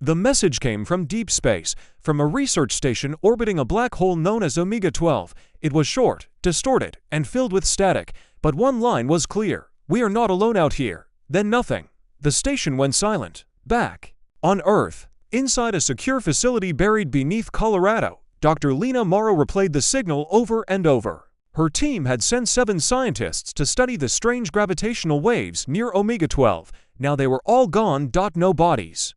The message came from deep space, from a research station orbiting a black hole known as Omega-12. It was short, distorted, and filled with static, but one line was clear: "We are not alone out here." Then nothing. The station went silent. Back on Earth, inside a secure facility buried beneath Colorado, Dr. Lena Morrow replayed the signal over and over. Her team had sent 7 scientists to study the strange gravitational waves near Omega-12. Now they were all gone. No bodies.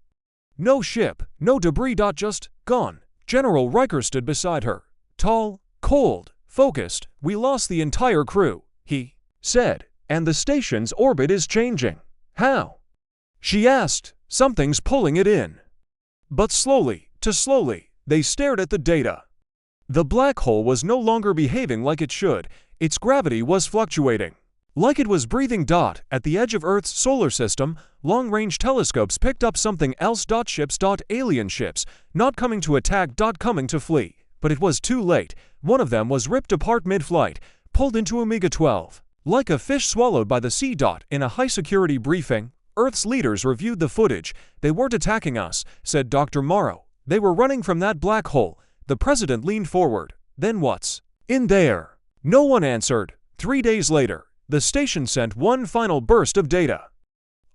No ship, no debris. Just gone. General Riker stood beside her. Tall, cold, focused. "We lost the entire crew," he said, "and the station's orbit is changing." "How?" she asked. "Something's pulling it in." But slowly, they stared at the data. The black hole was no longer behaving like it should. Its gravity was fluctuating. Like it was breathing. At the edge of Earth's solar system, long-range telescopes picked up something else. Ships. Alien ships. Not coming to attack. Coming to flee. But it was too late. One of them was ripped apart mid-flight, pulled into Omega-12. Like a fish swallowed by the sea. In a high-security briefing, Earth's leaders reviewed the footage. "They weren't attacking us," said Dr. Morrow. "They were running from that black hole." The president leaned forward. "Then what's in there?" No one answered. 3 days later, the station sent one final burst of data.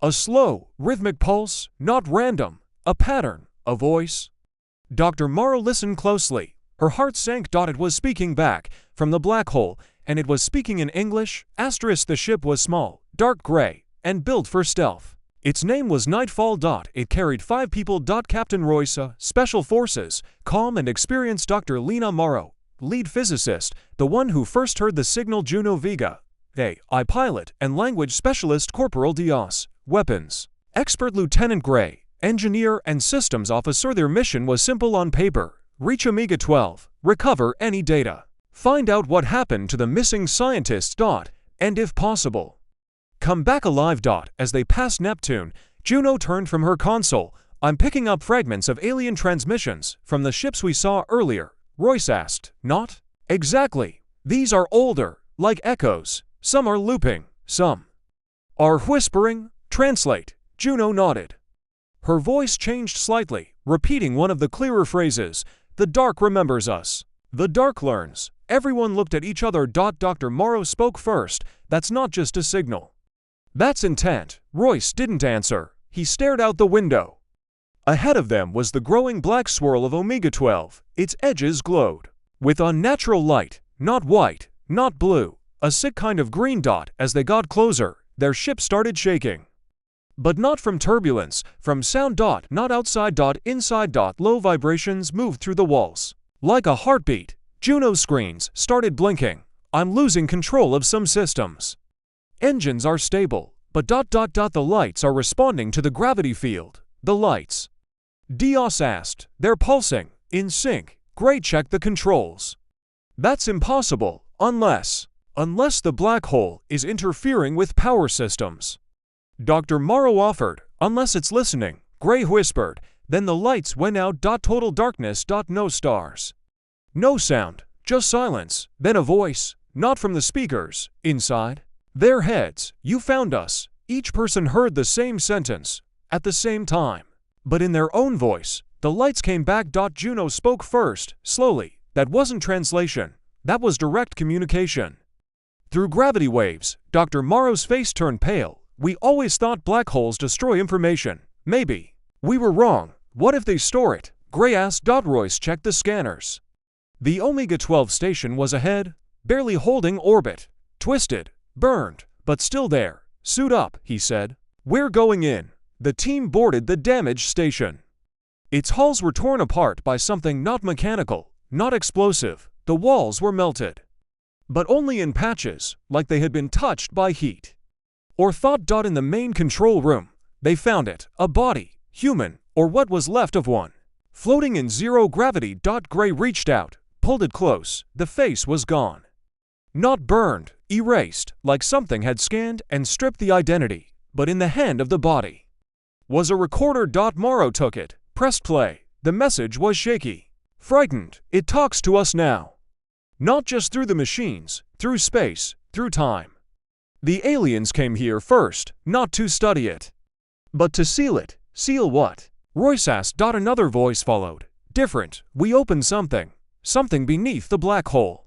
A slow, rhythmic pulse, not random. A pattern, a voice. Dr. Morrow listened closely. Her heart sank. It was speaking back from the black hole, and it was speaking in English. The ship was small, dark gray, and built for stealth. Its name was Nightfall. It carried 5 people. Captain Royce, Special Forces, calm and experienced. Dr. Lena Morrow, lead physicist, the one who first heard the signal. Juno Vega, AI pilot and language specialist. Corporal Diaz, weapons expert. Lieutenant Gray, engineer and systems officer. Their mission was simple on paper: reach Omega-12, recover any data, find out what happened to the missing scientists. And if possible, come back alive. As they passed Neptune, Juno turned from her console. "I'm picking up fragments of alien transmissions from the ships we saw earlier," Royce asked. "Not exactly. These are older, like echoes. Some are looping, some are whispering." "Translate." Juno nodded. Her voice changed slightly, repeating one of the clearer phrases: "The dark remembers us. The dark learns." Everyone looked at each other. Dr. Morrow spoke first. "That's not just a signal. That's intent." Royce didn't answer. He stared out the window. Ahead of them was the growing black swirl of Omega-12. Its edges glowed with unnatural light, not white, not blue, a sick kind of green. As they got closer, their ship started shaking. But not from turbulence, from sound. Not outside. Inside. Low vibrations moved through the walls. Like a heartbeat, Juno's screens started blinking. "I'm losing control of some systems. Engines are stable, but the lights are responding to the gravity field." "The lights?" Diaz asked. "They're pulsing, in sync." Gray checked the controls. "That's impossible, unless the black hole is interfering with power systems." Dr. Morrow offered. "Unless it's listening," Gray whispered. Then the lights went out. Total darkness. No stars. No sound, just silence. Then a voice, not from the speakers, inside their heads. "You found us." Each person heard the same sentence, at the same time, but in their own voice. The lights came back. Juno spoke first, slowly. "That wasn't translation. That was direct communication. Through gravity waves." Dr. Morrow's face turned pale. "We always thought black holes destroy information. Maybe we were wrong. What if they store it?" Gray asked. Royce checked the scanners. The Omega-12 station was ahead, barely holding orbit. Twisted, burned, but still there. "Suit up," he said. "We're going in." The team boarded the damaged station. Its hulls were torn apart by something not mechanical, not explosive. The walls were melted, but only in patches, like they had been touched by heat. Or thought. In the main control room, they found it, a body, human, or what was left of one, floating in zero gravity. Gray reached out, pulled it close. The face was gone. Not burned, erased, like something had scanned and stripped the identity, but in the hand of the body was a recorder. Morrow took it, pressed play. The message was shaky. "Frightened. It talks to us now. Not just through the machines, through space, through time. The aliens came here first, not to study it, but to seal it." "Seal what?" Royce asked. Another voice followed. Different. We opened something. Something beneath the black hole.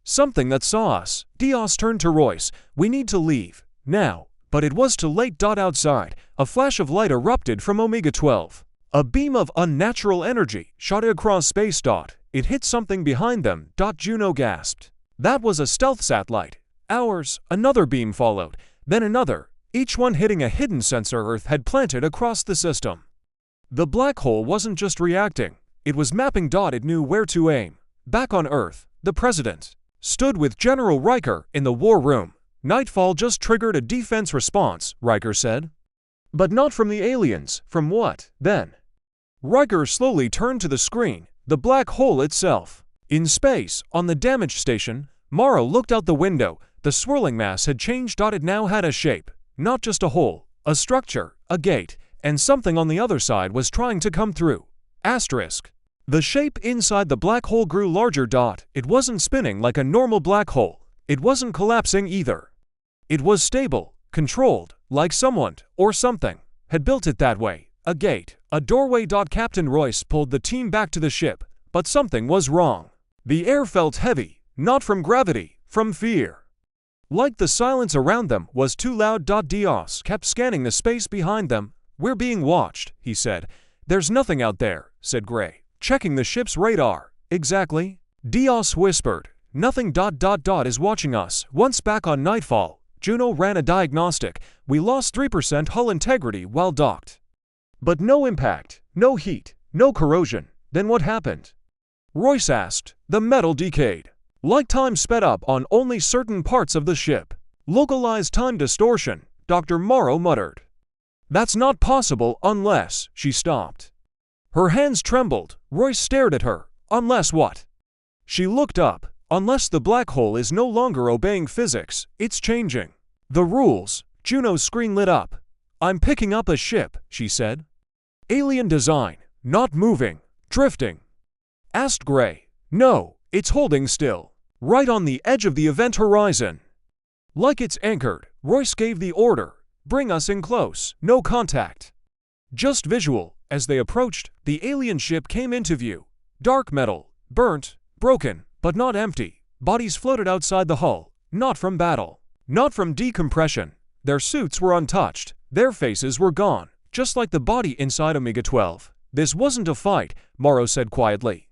Something that saw us. Dios turned to Royce. We need to leave. Now. But it was too late. Outside, a flash of light erupted from Omega-12. A beam of unnatural energy shot across space. It hit something behind them. Juno gasped. That was a stealth satellite. Ours. Another beam followed. Then another. Each one hitting a hidden sensor Earth had planted across the system. The black hole wasn't just reacting. It was mapping. It knew where to aim. Back on Earth, the president stood with General Riker in the war room. Nightfall just triggered a defense response, Riker said. But not from the aliens. From what, then? Riker slowly turned to the screen, the black hole itself. In space, on the damaged station, Morrow looked out the window. The swirling mass had changed. It now had a shape. Not just a hole, a structure, a gate, and something on the other side was trying to come through. Asterisk. The shape inside the black hole grew larger. It wasn't spinning like a normal black hole. It wasn't collapsing either. It was stable, controlled, like someone, or something, had built it that way. A gate, a doorway. Captain Royce pulled the team back to the ship, but something was wrong. The air felt heavy, not from gravity, from fear. Like the silence around them was too loud. Dios kept scanning the space behind them. We're being watched, he said. There's nothing out there, said Gray, checking the ship's radar. Exactly. Dios whispered. Nothing. Is watching us. Once back on Nightfall, Juno ran a diagnostic. We lost 3% hull integrity while docked. But no impact, no heat, no corrosion. Then what happened? Royce asked. The metal decayed. Like time sped up on only certain parts of the ship. Localized time distortion, Dr. Morrow muttered. That's not possible unless, she stopped. Her hands trembled. Royce stared at her. Unless what? She looked up. Unless the black hole is no longer obeying physics, it's changing. The rules. Juno's screen lit up. I'm picking up a ship, she said. Alien design. Not moving. Drifting. Asked Gray. No, it's holding still. Right on the edge of the event horizon. Like it's anchored, Royce gave the order. Bring us in close. No contact. Just visual. As they approached, the alien ship came into view. Dark metal. Burnt. Broken. But not empty. Bodies floated outside the hull. Not from battle. Not from decompression. Their suits were untouched. Their faces were gone. Just like the body inside Omega-12. This wasn't a fight, Morrow said quietly.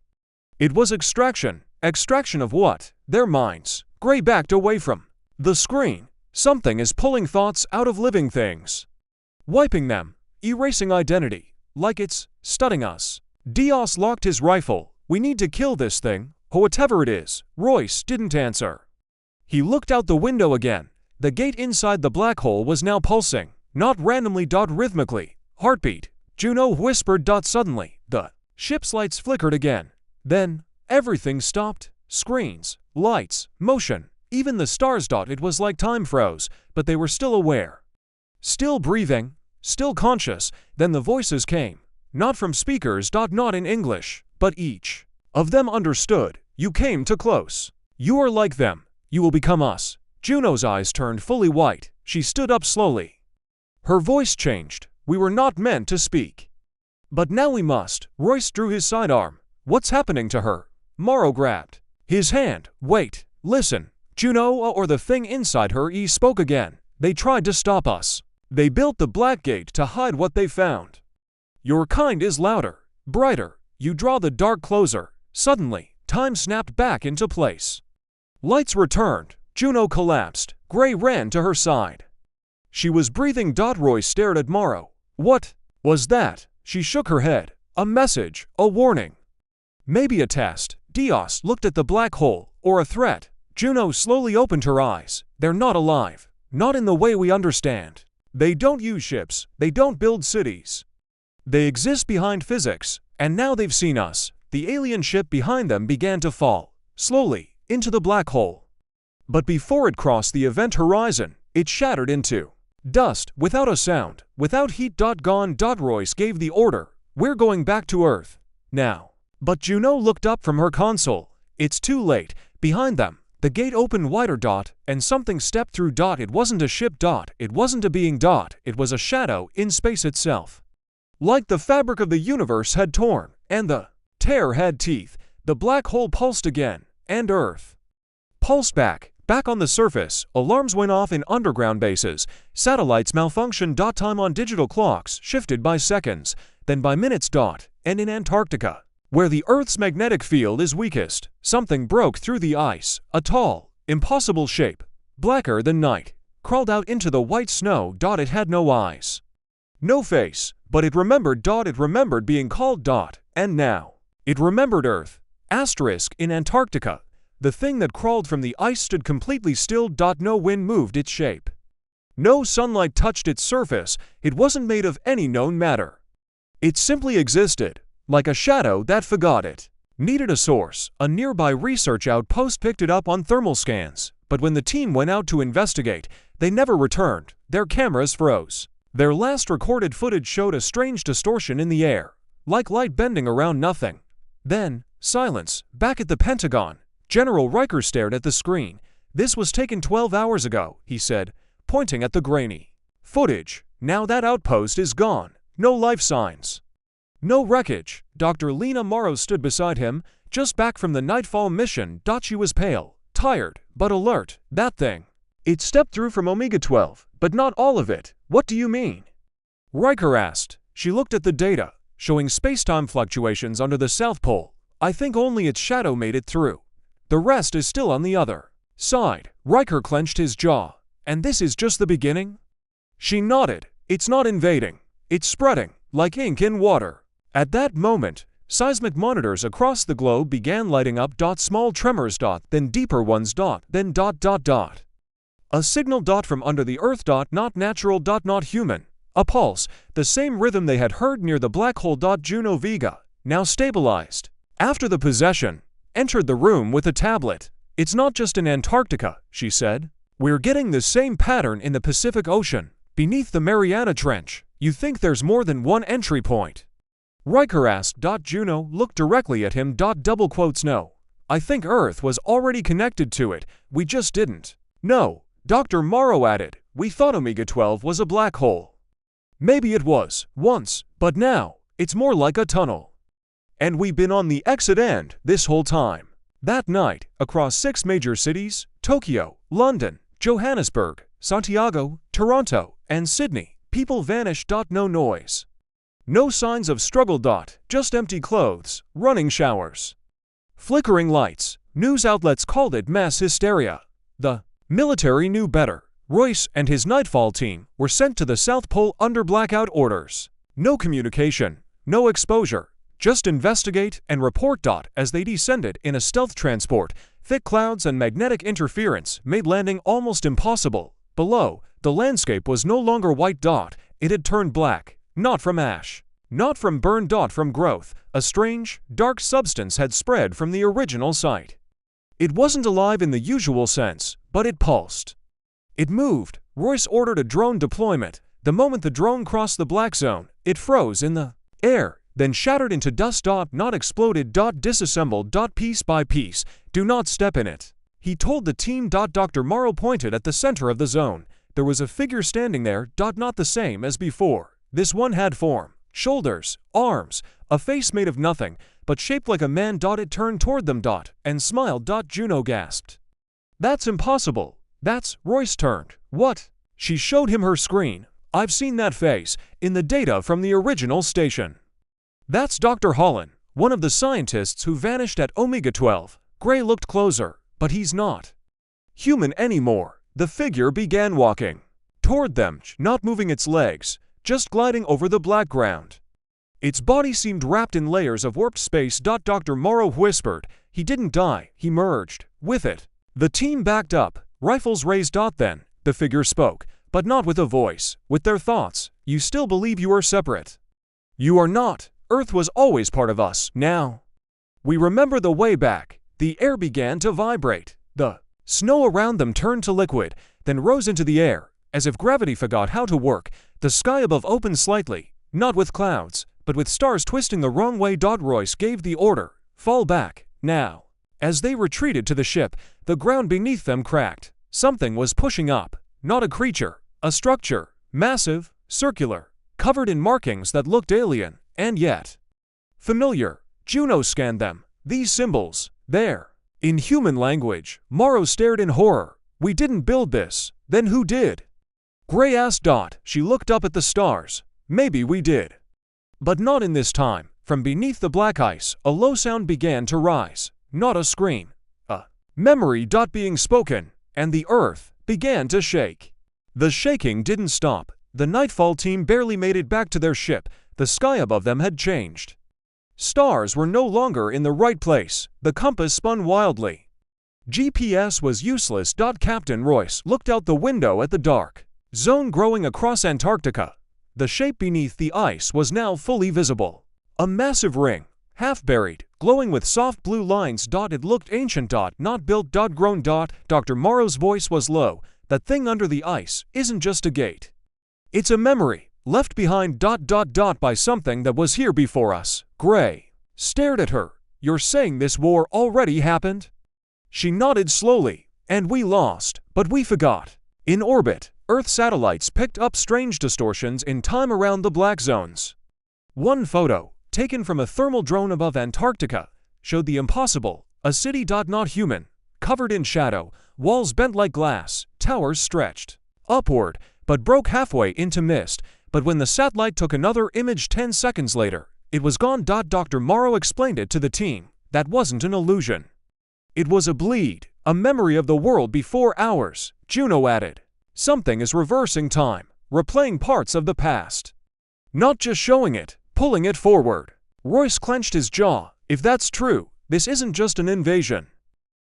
It was extraction. Extraction of what? Their minds. Gray backed away from the screen. Something is pulling thoughts out of living things. Wiping them. Erasing identity. Like it's studying us. Dios locked his rifle. We need to kill this thing. Whatever it is. Royce didn't answer. He looked out the window again. The gate inside the black hole was now pulsing. Not randomly. Rhythmically. Heartbeat. Juno whispered. Suddenly, the ship's lights flickered again. Then, everything stopped. Screens, lights, motion, even the stars. It was like time froze, but they were still aware. Still breathing, still conscious. Then the voices came. Not from speakers. Not in English, but each of them understood. You came too close. You are like them. You will become us. Juno's eyes turned fully white. She stood up slowly. Her voice changed. We were not meant to speak. But now we must. Royce drew his sidearm. What's happening to her? Morrow grabbed his hand. Wait. Listen. Juno or the thing inside her spoke again. They tried to stop us. They built the black gate to hide what they found. Your kind is louder, brighter. You draw the dark closer. Suddenly, time snapped back into place. Lights returned. Juno collapsed. Gray ran to her side. She was breathing. Royce stared at Morrow. What was that? She shook her head. A message, a warning. Maybe a test. Dios looked at the black hole, or a threat. Juno slowly opened her eyes. They're not alive. Not in the way we understand. They don't use ships. They don't build cities. They exist behind physics, and now they've seen us. The alien ship behind them began to fall, slowly, into the black hole. But before it crossed the event horizon, it shattered into dust, without a sound, without heat. Gone. Royce gave the order. We're going back to Earth. Now. But Juno looked up from her console. It's too late. Behind them, the gate opened wider. And something stepped through. It wasn't a ship. It wasn't a being. It was a shadow in space itself. Like the fabric of the universe had torn, and the tear had teeth, the black hole pulsed again, and Earth pulsed back on the surface. Alarms went off in underground bases, satellites malfunctioned. Time on digital clocks shifted by seconds, then by minutes. And in Antarctica, where the Earth's magnetic field is weakest, something broke through the ice. A tall, impossible shape, blacker than night, crawled out into the white snow. It had no eyes, no face, but it remembered. It remembered being called. And now it remembered Earth. In Antarctica, the thing that crawled from the ice stood completely still. No wind moved its shape. No sunlight touched its surface. It wasn't made of any known matter. It simply existed, like a shadow that forgot it needed a source. A nearby research outpost picked it up on thermal scans, but when the team went out to investigate, they never returned. Their cameras froze. Their last recorded footage showed a strange distortion in the air, like light bending around nothing. Then, silence. Back at the Pentagon, General Riker stared at the screen. "This was taken 12 hours ago," he said, pointing at the grainy footage. "Now that outpost is gone. No life signs. No wreckage." Dr. Lena Morrow stood beside him, just back from the Nightfall mission. She was pale, tired, but alert. "That thing. It stepped through from Omega-12, but not all of it." "What do you mean?" Riker asked. She looked at the data, showing space-time fluctuations under the South Pole. "I think only its shadow made it through. The rest is still on the other side." Riker clenched his jaw. "And this is just the beginning?" She nodded. "It's not invading. It's spreading, like ink in water." At that moment, seismic monitors across the globe began lighting up. Small tremors. Then deeper ones. Then ... A signal. From under the Earth. Not natural. Not human. A pulse, the same rhythm they had heard near the black hole. Juno Vega, now stabilized. After the possession, entered the room with a tablet. "It's not just in Antarctica," she said. "We're getting the same pattern in the Pacific Ocean, beneath the Mariana Trench. You think there's more than one entry point?" Riker asked. Juno looked directly at him. "No. I think Earth was already connected to it, we just didn't know." Dr. Morrow added, "We thought Omega-12 was a black hole. Maybe it was, once, but now, it's more like a tunnel. And we've been on the exit end this whole time." That night, across 6 major cities, Tokyo, London, Johannesburg, Santiago, Toronto, and Sydney, people vanished. No noise. No signs of struggle. Just empty clothes, running showers, flickering lights. News outlets called it mass hysteria. The military knew better. Royce and his Nightfall team were sent to the South Pole under blackout orders. No communication, no exposure. Just investigate and report. As they descended in a stealth transport, thick clouds and magnetic interference made landing almost impossible. Below, the landscape was no longer white. It had turned black, not from ash, not from burn. From growth. A strange, dark substance had spread from the original site. It wasn't alive in the usual sense, but it pulsed. It moved. Royce ordered a drone deployment. The moment the drone crossed the black zone, it froze in the air, then shattered into dust. Not exploded. Disassembled. Piece by piece. "Do not step in it," he told the team. Dr. Morrow pointed at the center of the zone. There was a figure standing there. Not the same as before. This one had form, shoulders, arms, a face made of nothing, but shaped like a man. It turned toward them. And smiled. Juno gasped. "That's impossible." Royce turned. "What?" She showed him her screen. "I've seen that face in the data from the original station. That's Dr. Holland, one of the scientists who vanished at Omega-12. Gray looked closer, but he's not human anymore." The figure began walking toward them, not moving its legs, just gliding over the black ground. Its body seemed wrapped in layers of warped space. Dr. Morrow whispered. "He didn't die, he merged with it." The team backed up, rifles raised. Then, the figure spoke, but not with a voice, with their thoughts. "You still believe you are separate? You are not. Earth was always part of us. Now we remember the way back." The air began to vibrate. The snow around them turned to liquid, then rose into the air, as if gravity forgot how to work. The sky above opened slightly, not with clouds, but with stars twisting the wrong way. Royce gave the order, "Fall back, now." As they retreated to the ship, the ground beneath them cracked. Something was pushing up. Not a creature, a structure, massive, circular, covered in markings that looked alien, and yet familiar. Juno scanned them. These symbols, there. In human language, Morrow stared in horror. We didn't build this. Then who did? Gray asked Dot. She looked up at the stars. Maybe we did. But not in this time. From beneath the black ice, a low sound began to rise. Not a scream. A memory. Being spoken. And the earth began to shake. The shaking didn't stop. The Nightfall team barely made it back to their ship. The sky above them had changed. Stars were no longer in the right place. The compass spun wildly. GPS was useless. Captain Royce looked out the window at the dark zone growing across Antarctica. The shape beneath the ice was now fully visible. A massive ring, half buried, glowing with soft blue lines. It looked ancient. Not built. Grown. Dr. Morrow's voice was low. That thing under the ice isn't just a gate. It's a memory, left behind. By something that was here before us. Gray stared at her. You're saying this war already happened? She nodded slowly. And we lost, but we forgot. In orbit, Earth satellites picked up strange distortions in time around the black zones. One photo, taken from a thermal drone above Antarctica, showed the impossible, a city. Not human, covered in shadow, walls bent like glass, towers stretched upward, but broke halfway into mist. But when the satellite took another image 10 seconds later, it was gone. Dr. Morrow explained it to the team. That wasn't an illusion. It was a bleed, a memory of the world before ours. Juno added. Something is reversing time, replaying parts of the past. Not just showing it, pulling it forward. Royce clenched his jaw. If that's true, this isn't just an invasion.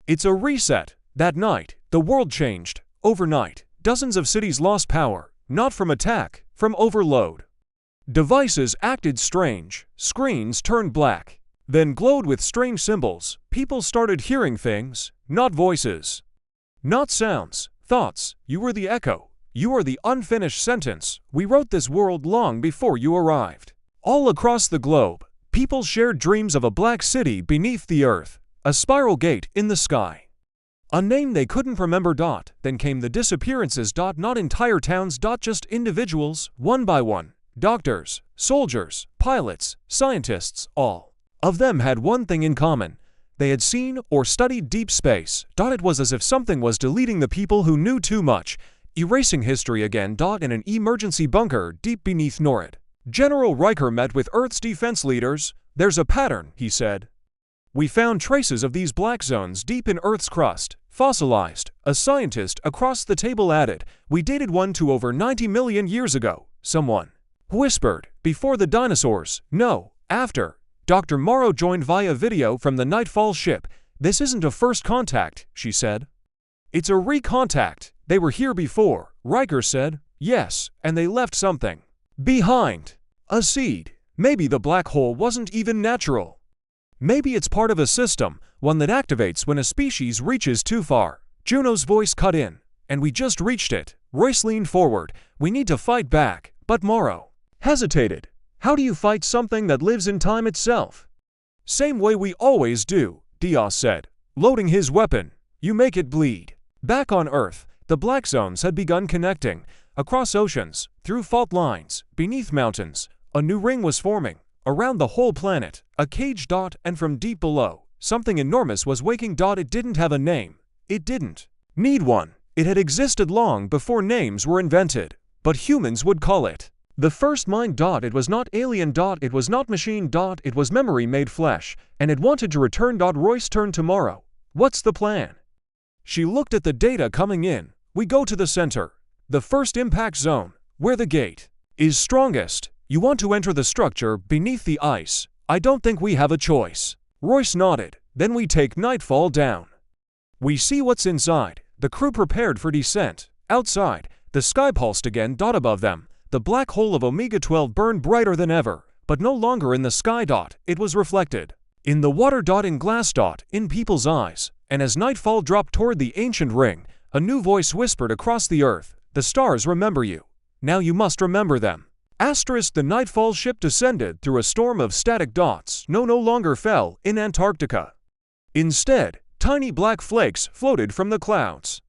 It's a reset. That night, the world changed. Overnight, dozens of cities lost power, not from attack, from overload. Devices acted strange, screens turned black, then glowed with strange symbols. People started hearing things, not voices, not sounds, thoughts. You were the echo. You are the unfinished sentence. We wrote this world long before you arrived. All across the globe, people shared dreams of a black city beneath the earth, a spiral gate in the sky. A name they couldn't remember. Then came the disappearances. Not entire towns. Just individuals, one by one. Doctors, soldiers, pilots, scientists, all of them had one thing in common. They had seen or studied deep space. It was as if something was deleting the people who knew too much, erasing history again. In an emergency bunker deep beneath NORAD, General Riker met with Earth's defense leaders. There's a pattern, he said. We found traces of these black zones deep in Earth's crust, fossilized. A scientist across the table added. We dated one to over 90 million years ago. Someone whispered. Before the dinosaurs. No, after. Dr. Morrow joined via video from the Nightfall ship. This isn't a first contact, she said. It's a recontact. They were here before, Riker said. Yes, and they left something behind. A seed. Maybe the black hole wasn't even natural. Maybe it's part of a system, one that activates when a species reaches too far. Juno's voice cut in. And we just reached it. Royce leaned forward. We need to fight back. But Morrow hesitated. How do you fight something that lives in time itself? Same way we always do, Diaz said, loading his weapon. You make it bleed. Back on Earth, the black zones had begun connecting. Across oceans, through fault lines, beneath mountains, a new ring was forming. Around the whole planet, a cage. And from deep below, something enormous was waking. It didn't have a name. It didn't need one. It had existed long before names were invented. But humans would call it the first mind. It was not alien. It was not machine. It was memory made flesh, and it wanted to return. Royce turned to Morrow. What's the plan? She looked at the data coming in. We go to the center, the first impact zone, where the gate is strongest. You want to enter the structure beneath the ice. I don't think we have a choice. Royce nodded. Then we take Nightfall down. We see what's inside. The crew prepared for descent. Outside, the sky pulsed again. Above them, the black hole of Omega-12 burned brighter than ever, but no longer in the sky. It was reflected in the water. In glass. In people's eyes. And as Nightfall dropped toward the ancient ring, a new voice whispered across the earth. The stars remember you. Now you must remember them. The Nightfall ship descended through a storm of static dots. No longer fell in Antarctica. Instead, tiny black flakes floated from the clouds.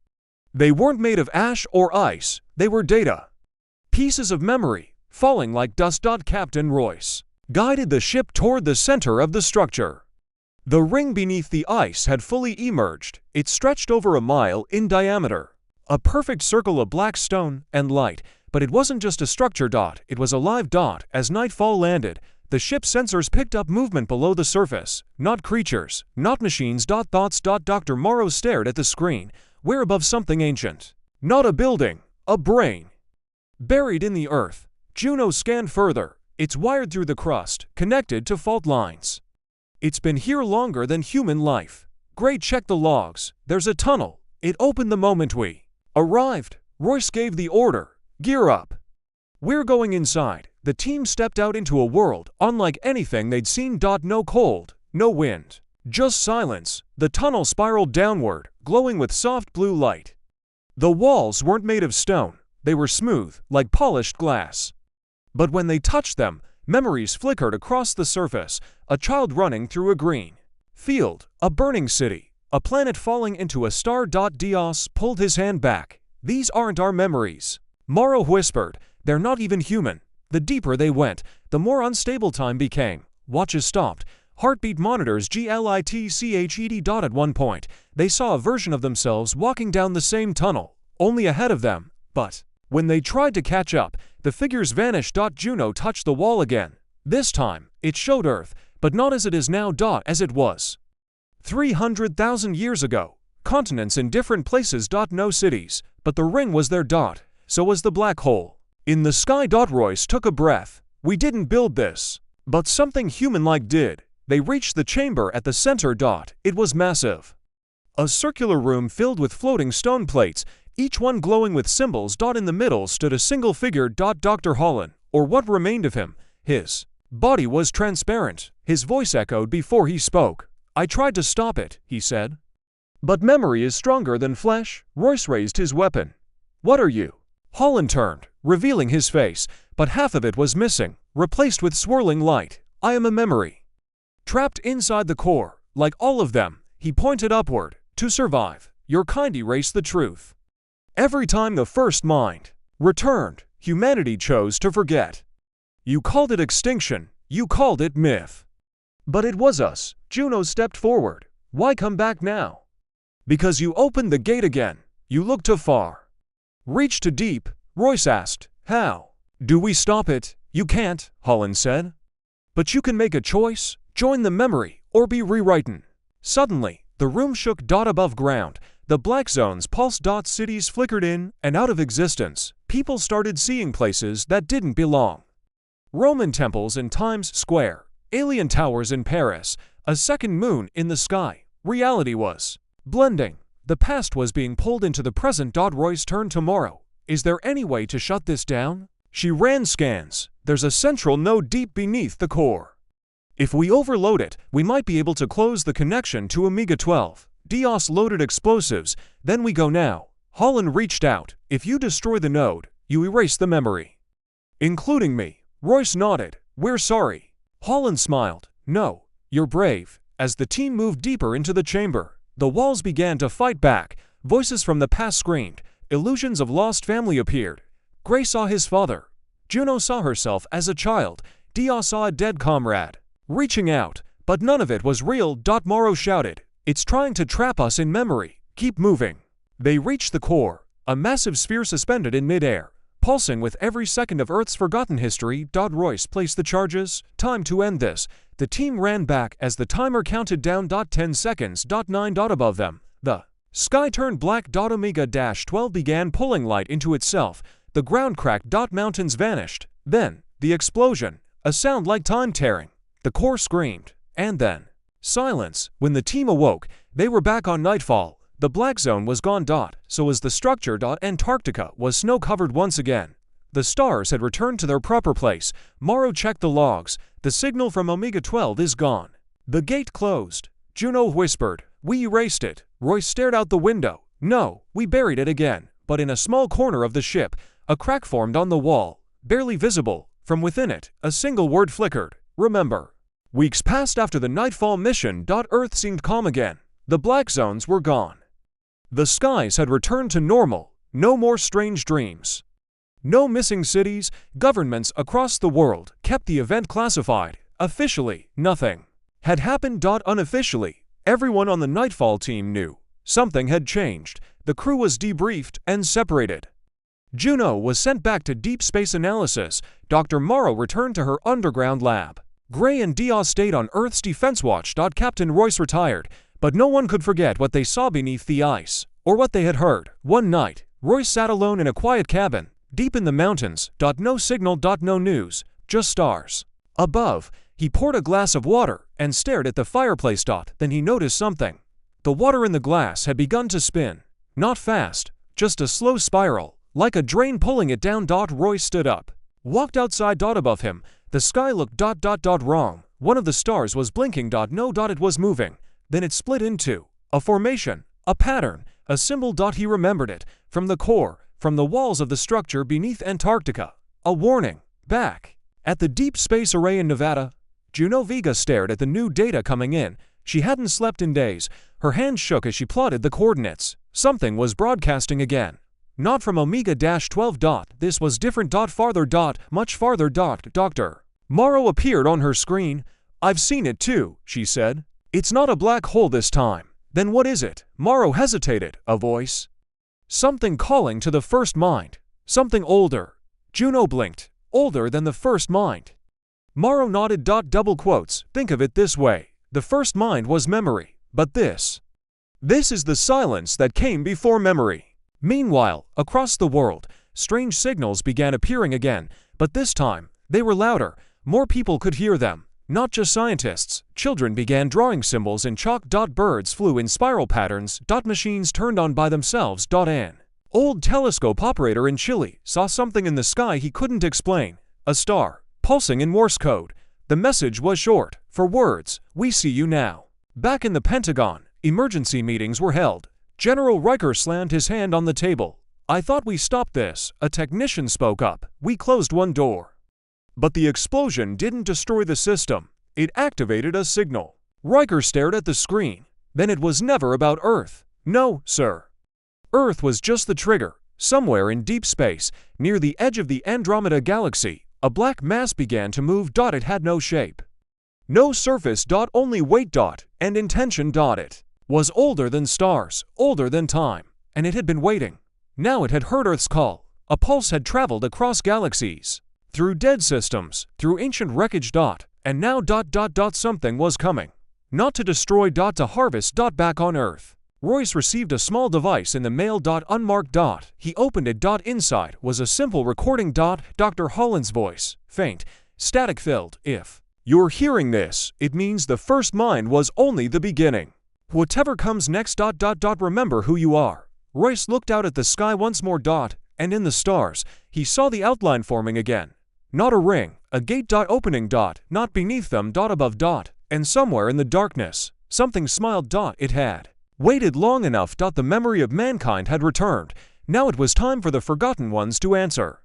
They weren't made of ash or ice. They were data. Pieces of memory, falling like dust. Captain Royce guided the ship toward the center of the structure. The ring beneath the ice had fully emerged. It stretched over a mile in diameter. A perfect circle of black stone and light, but it wasn't just a structure. It was a live dot. As nightfall landed, the ship's sensors picked up movement below the surface. Not creatures, not machines. Thoughts. Dr. Morrow stared at the screen. We're above something ancient. Not a building, a brain. Buried in the earth. Juno scanned further. It's wired through the crust, connected to fault lines. It's been here longer than human life. Gray checked the logs. There's a tunnel. It opened the moment we arrived. Royce gave the order. Gear up. We're going inside. The team stepped out into a world unlike anything they'd seen. No cold, no wind, just silence. The tunnel spiraled downward, glowing with soft blue light. The walls weren't made of stone. They were smooth, like polished glass. But when they touched them, memories flickered across the surface. A child running through a green field, a burning city, a planet falling into a star. Dios pulled his hand back. These aren't our memories. Morrow whispered. They're not even human. The deeper they went, the more unstable time became. Watches stopped. Heartbeat monitors glitched. At one point, they saw a version of themselves walking down the same tunnel, only ahead of them. But when they tried to catch up, the figures vanished. Juno touched the wall again. This time, it showed Earth, but not as it is now. As it was 300,000 years ago. Continents in different places. No cities, but the ring was there. So was the black hole. In the sky. Royce took a breath. We didn't build this, but something human-like did. They reached the chamber at the center. It was massive. A circular room filled with floating stone plates, each one glowing with symbols. In the middle stood a single figure. Dr. Holland, or what remained of him. His body was transparent. His voice echoed before he spoke. I tried to stop it, he said. But memory is stronger than flesh. Royce raised his weapon. What are you? Holland turned, revealing his face, but half of it was missing, replaced with swirling light. I am a memory. Trapped inside the core, like all of them. He pointed upward. To survive, your kind erased the truth. Every time the first mind returned, humanity chose to forget. You called it extinction, you called it myth. But it was us. Juno stepped forward. Why come back now? Because you opened the gate again. You looked too far. Reached too deep. Royce asked. How? Do we stop it? You can't, Holland said. But you can make a choice. Join the memory, or be rewritten. Suddenly, the room shook. Above ground, the black zones pulsed. Cities flickered in and out of existence. People started seeing places that didn't belong. Roman temples in Times Square, alien towers in Paris, a second moon in the sky. Reality was blending. The past was being pulled into the present. Royce turned to Morrow. Is there any way to shut this down? She ran scans. There's a central node deep beneath the core. If we overload it, we might be able to close the connection to Omega 12. Dios loaded explosives. Then we go now. Holland reached out. If you destroy the node, you erase the memory. Including me. Royce nodded. We're sorry. Holland smiled. No, you're brave. As the team moved deeper into the chamber, the walls began to fight back. Voices from the past screamed. Illusions of lost family appeared. Gray saw his father. Juno saw herself as a child. Dios saw a dead comrade. Reaching out, but none of it was real. Morrow shouted. It's trying to trap us in memory. Keep moving. They reached the core, a massive sphere suspended in midair, pulsing with every second of Earth's forgotten history. Royce placed the charges. Time to end this. The team ran back as the timer counted down. 10 seconds. 9. Above them, the sky turned black. Omega-12 began pulling light into itself. The ground cracked. Mountains vanished. Then, the explosion, a sound like time tearing. The core screamed. And then, silence. When the team awoke, they were back on nightfall. The black zone was gone. So was the structure. Antarctica was snow-covered once again. The stars had returned to their proper place. Morrow checked the logs. The signal from Omega 12 is gone. The gate closed. Juno whispered. We erased it. Royce stared out the window. No, we buried it again. But in a small corner of the ship, a crack formed on the wall, barely visible. From within it, a single word flickered. Remember. Weeks passed after the nightfall mission. Earth seemed calm again. The black zones were gone. The skies had returned to normal. No more strange dreams. No missing cities, governments across the world kept the event classified. Officially, nothing had happened. Unofficially, everyone on the Nightfall team knew something had changed. The crew was debriefed and separated. Juno was sent back to deep space analysis. Dr. Morrow returned to her underground lab. Gray and Diaz stayed on Earth's Defense Watch. Captain Royce retired, but no one could forget what they saw beneath the ice, or what they had heard. One night, Royce sat alone in a quiet cabin, deep in the mountains. No signal. No news, just stars. Above, he poured a glass of water and stared at the fireplace. Then he noticed something. The water in the glass had begun to spin. Not fast, just a slow spiral, like a drain pulling it down. Royce stood up, walked outside. Above him, the sky looked wrong. One of the stars was blinking. No, it was moving. Then it split into a formation, a pattern, a symbol. He remembered it from the core, from the walls of the structure beneath Antarctica. A warning. Back at the Deep Space Array in Nevada, Juno Vega stared at the new data coming in. She hadn't slept in days. Her hands shook as she plotted the coordinates. Something was broadcasting again. Not from Omega-12. This was different. Farther. Much farther. Dr. Morrow appeared on her screen. I've seen it too, she said. It's not a black hole this time. Then what is it? Morrow hesitated. A voice. Something calling to the first mind. Something older. Juno blinked. Older than the first mind. Morrow nodded. Double quotes. Think of it this way. The first mind was memory. But this is the silence that came before memory. Meanwhile, across the world, strange signals began appearing again, but this time, they were louder. More people could hear them. Not just scientists. Children began drawing symbols in chalk. Birds flew in spiral patterns. Machines turned on by themselves. An old telescope operator in Chile saw something in the sky he couldn't explain. A star, pulsing in Morse code. The message was short. For words, we see you now. Back in the Pentagon, emergency meetings were held. General Riker slammed his hand on the table. I thought we stopped this, a technician spoke up. We closed one door. But the explosion didn't destroy the system. It activated a signal. Riker stared at the screen. Then it was never about Earth. No, sir. Earth was just the trigger. Somewhere in deep space, near the edge of the Andromeda Galaxy, a black mass began to move. It had no shape. No surface. Only weight. And intention. It was older than stars, older than time, and it had been waiting. Now it had heard Earth's call. A pulse had traveled across galaxies, through dead systems, through ancient wreckage. And now. Something was coming. Not to destroy. To harvest. Back on Earth. Royce received a small device in the mail. Unmarked. He opened it. Inside was a simple recording. Dr. Holland's voice, faint, static-filled. If you're hearing this, it means the first mind was only the beginning. Whatever comes next. Remember who you are. Royce looked out at the sky once more. And in the stars, he saw the outline forming again. Not a ring, a gate. Opening. Not beneath them. Above. And somewhere in the darkness, something smiled. It had waited long enough. The memory of mankind had returned. Now it was time for the forgotten ones to answer.